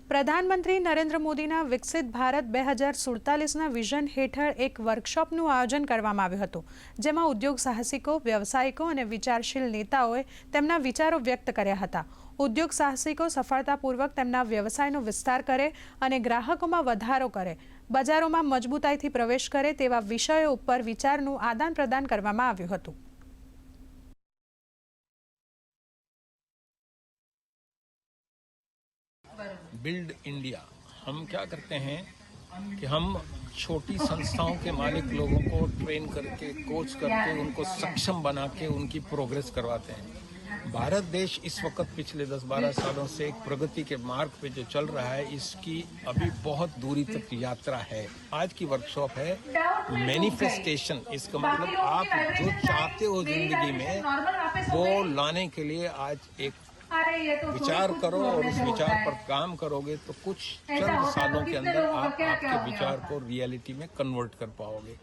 પ્રધાનમંત્રી નરેન્દ્ર મોદીના વિકસિત ભારત 2047ના વિઝન હેઠળ એક વર્કશોપનું આયોજન કરવામાં આવ્યું હતું, જેમાં ઉદ્યોગ સાહસિકો, વ્યવસાયિકો અને વિચારશીલ નેતાઓએ તેમના વિચારો વ્યક્ત કર્યા હતા. ઉદ્યોગ સાહસિકો સફળતાપૂર્વક તેમના વ્યવસાયનો વિસ્તાર કરે અને ગ્રાહકોમાં વધારો કરે, બજારોમાં મજબૂતાઈથી પ્રવેશ કરે તેવા વિષયો ઉપર વિચારનું આદાન-પ્રદાન કરવામાં આવ્યું હતું. बिल्ड इंडिया हम क्या करते हैं कि हम छोटी संस्थाओं के मालिक लोगों को ट्रेन करके कोच करके उनको सक्षम बना के उनकी प्रोग्रेस करवाते हैं। भारत देश इस वक्त पिछले 10-12 सालों से एक प्रगति के मार्ग पे जो चल रहा है, इसकी अभी बहुत दूरी तक यात्रा है। आज की वर्कशॉप है मैनिफेस्टेशन। इसका मतलब आप जो चाहते हो जिंदगी में वो लाने के लिए आज एक विचार करो और उस विचार पर काम करोगे तो कुछ चंद सालों के अंदर आप आपके विचार को रियलिटी में कन्वर्ट कर पाओगे।